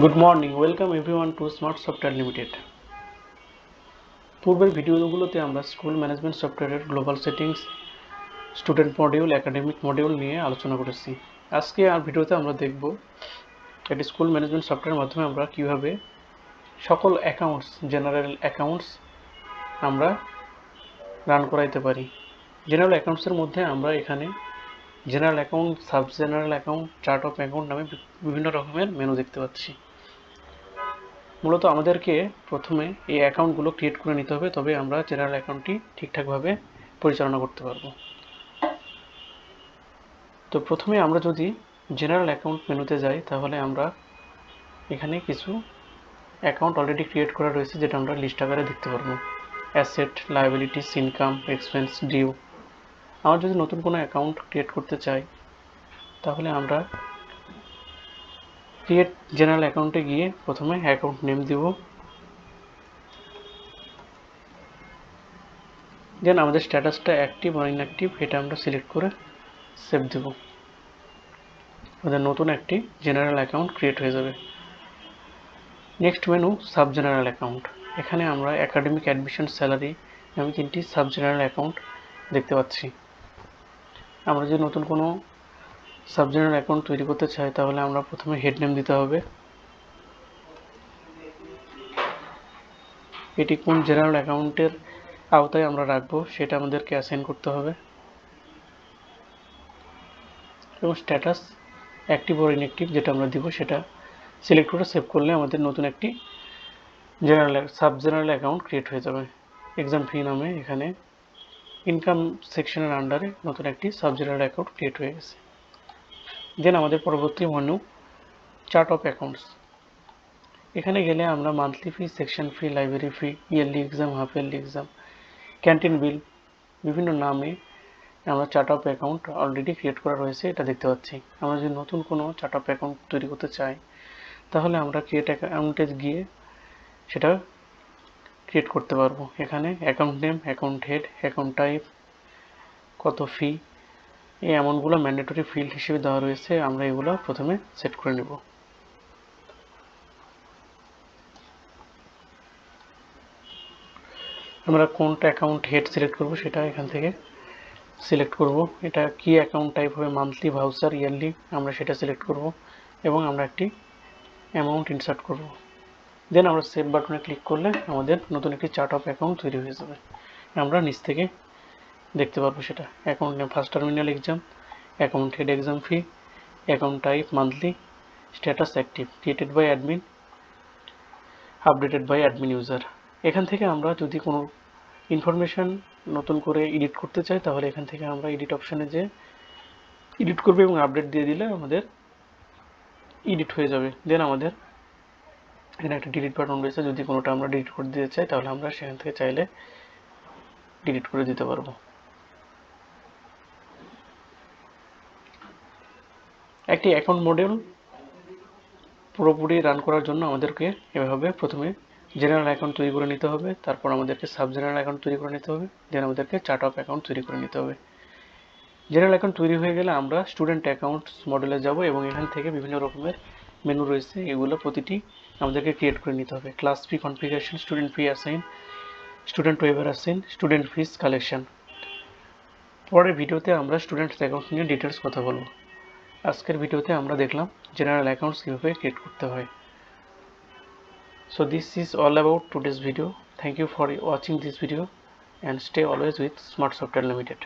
Good morning, welcome everyone to Smart Software Limited. পূর্বের ভিডিওগুলোতে আমরা স্কুল ম্যানেজমেন্ট সফটওয়্যারের global settings, student module, academic module নিয়ে আলোচনা করেছি। আজকে আর ভিডিওতে আমরা দেখব একটি স্কুল ম্যানেজমেন্ট সফটওয়্যারের মাধ্যমে আমরা কিভাবে সকল অ্যাকাউন্টস, জেনারেল অ্যাকাউন্টস আমরা রান করাইতে পারি। জেনারেল অ্যাকাউন্টসের মধ্যে আমরা এখানে general account, sub general account, chart of account নামে বিভিন্ন রকমের মেনু দেখতে পাচ্ছি। মূলত আমাদেরকে প্রথমে এই অ্যাকাউন্টগুলো ক্রিয়েট করে নিতে হবে, তবে আমরা জেনারেল অ্যাকাউন্টটি ঠিকঠাকভাবে পরিচালনা করতে পারবো। তো প্রথমে আমরা যদি জেনারেল অ্যাকাউন্ট মেনুতে যাই, তাহলে আমরা এখানে কিছু অ্যাকাউন্ট অলরেডি ক্রিয়েট করা রয়েছে, যেটা আমরা লিস্ট আকারে দেখতে পারবো। Asset, liabilities, income, expense, due. আমরা যদি নতুন কোনো অ্যাকাউন্ট ক্রিয়েট করতে চাই, তাহলে আমরা ক্রিয়েট জেনারেল অ্যাকাউন্টে গিয়ে প্রথমে অ্যাকাউন্ট নেম দিব। দেন আমাদের স্ট্যাটাসটা অ্যাক্টিভ আর ইনঅ্যাক্টিভ এটা আমরা সিলেক্ট করে সেভ দেব। আমাদের নতুন একটি জেনারেল অ্যাকাউন্ট ক্রিয়েট হয়ে যাবে। Next menu, sub general account. এখানে আমরা একাডেমিক, অ্যাডমিশন, স্যালারি নামে তিনটি সাব জেনারেল অ্যাকাউন্ট দেখতে পাচ্ছি। আমরা যদি নতুন কোনো সাব জেনারেল অ্যাকাউন্ট তৈরি করতে চাই, তাহলে আমরা প্রথমে হেড নেম দিতে হবে। এটি কোন জেনারেল অ্যাকাউন্টের আওতায় আমরা রাখবো সেটা আমাদেরকে অ্যাসাইন করতে হবে, এবং স্ট্যাটাস অ্যাক্টিভ আর ইনঅ্যাক্টিভ যেটা আমরা দিব সেটা সিলেক্ট করে সেভ করলে আমাদের নতুন একটি সাব জেনারেল অ্যাকাউন্ট ক্রিয়েট হয়ে যাবে। এক্সাম ফি নামে এখানে ইনকাম সেকশনের আন্ডারে নতুন একটি সাব জেনারেল অ্যাকাউন্ট ক্রিয়েট হয়ে গেছে। দেন আমাদের পরবর্তী মেনু, চার্ট অফ অ্যাকাউন্টস। এখানে গেলে আমরা monthly fee, section fee, library fee, yearly exam, half yearly exam, canteen bill, বিভিন্ন নামে আমরা chart of account already create করা রয়েছে এটা দেখতে পাচ্ছি। আমরা যদি নতুন কোনো চার্ট অফ অ্যাকাউন্ট তৈরি করতে চাই, তাহলে আমরা ক্রিয়েট অ্যাকাউন্টে গিয়ে সেটা ক্রিয়েট করতে পারবো। এখানে account name, account head, account type, কত ফি, এই অ্যামাউন্টগুলো ম্যান্ডেটরি ফিল্ড হিসেবে দেওয়া রয়েছে। আমরা এগুলো প্রথমে সেট করে নেব। আমরা কোনটা অ্যাকাউন্ট হেড সিলেক্ট করব সেটা এখান থেকে সিলেক্ট করব। এটা কি অ্যাকাউন্ট টাইপ হবে, মান্থলি, ভাউচার, ইয়ারলি, আমরা সেটা সিলেক্ট করব এবং আমরা একটি অ্যামাউন্ট ইনসার্ট করব। দেন আমরা সেভ বাটনে ক্লিক করলে আমাদের নতুন একটি চার্ট অফ অ্যাকাউন্ট তৈরি হয়ে যাবে। আমরা নিচ থেকে দেখতে পারবো সেটা। Account name first terminal exam, account head exam fee, account type monthly, status active, created by admin, updated by admin user. এখান থেকে আমরা যদি কোনো ইনফরমেশন নতুন করে এডিট করতে চাই, তাহলে এখান থেকে আমরা এডিট অপশানে যে এডিট করবে এবং আপডেট দিয়ে দিলে আমাদের এডিট হয়ে যাবে। দেন আমাদের এখানে একটা ডিলিট বাটন রয়েছে, যদি কোনোটা আমরা ডিলিট করে দিতে চাই তাহলে আমরা সেখান থেকে চাইলে ডিলিট করে দিতে পারবো। একটি অ্যাকাউন্ট মডিউল পুরোপুরি রান করার জন্য আমাদেরকে এভাবে প্রথমে জেনারেল অ্যাকাউন্ট তৈরি করে নিতে হবে, তারপর আমাদেরকে সাব জেনারেল অ্যাকাউন্ট তৈরি করে নিতে হবে, দেন আমাদেরকে চার্ট অফ অ্যাকাউন্ট তৈরি করে নিতে হবে। জেনারেল অ্যাকাউন্ট তৈরি হয়ে গেলে আমরা স্টুডেন্ট অ্যাকাউন্টস মডেলে যাব এবং এখান থেকে বিভিন্ন রকমের মেনু রয়েছে, এগুলো প্রতিটি আমাদেরকে ক্রিয়েট করে নিতে হবে। Class fee configuration, student fee assign, student waiver assign, student fees collection. পরের ভিডিওতে আমরা স্টুডেন্টস অ্যাকাউন্ট নিয়ে ডিটেলস কথা বলবো। আজকের ভিডিওতে আমরা দেখলাম জেনারেল অ্যাকাউন্টস কীভাবে ক্রিয়েট করতে হয়। So this is all about today's video. Thank you for watching this video and stay always with Smart Software Limited.